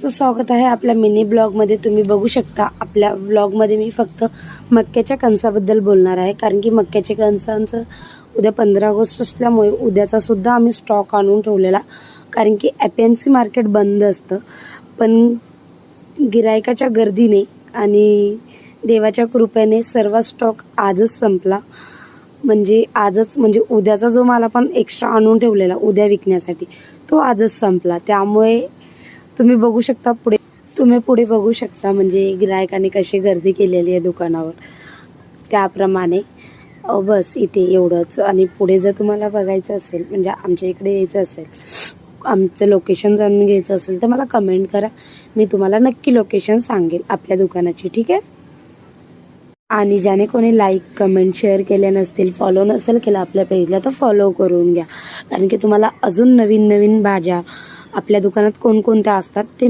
स्वागत आहे आपल्या मिनी ब्लॉगमध्ये। तुम्ही बघू शकता आपल्या ब्लॉगमध्ये मी फक्त मक्याच्या कणसाबद्दल बोलणार आहे, कारण की मक्याच्या कणसांचं उद्या 15 ऑगस्ट असल्यामुळे उद्याचा सुद्धा आम्ही स्टॉक आणून ठेवलेला, कारण की एपीएमसी मार्केट बंद असतं। पण गिरायकाच्या गर्दीने आणि देवाच्या कृपेने सर्व स्टॉक आजच संपला। म्हणजे आजच, म्हणजे उद्याचा जो माल आपण एक्स्ट्रा आणून ठेवलेला उद्या विकण्यासाठी तो आजच संपला। त्यामुळे तुम्ही बघू शकता पुढे बघू शकता म्हणजे गिरायकाने कशी गर्दी केलेली आहे दुकानावर, त्याप्रमाणे बस इथे एवढंच। आणि पुढे जर तुम्हाला बघायचं असेल, म्हणजे आमच्या इकडे यायचं असेल, आमचं लोकेशन जाणून घ्यायचं असेल तर मला कमेंट करा, मी तुम्हाला नक्की लोकेशन सांगेल आपल्या दुकानाची, ठीक आहे। आणि ज्याने कोणी लाईक कमेंट शेअर केले नसतील, फॉलो नसेल केला आपल्या पेजला, तर फॉलो करून घ्या, कारण की तुम्हाला अजून नवीन नवीन भाज्या आपल्या दुकानात कोणकोणत्या असतात ते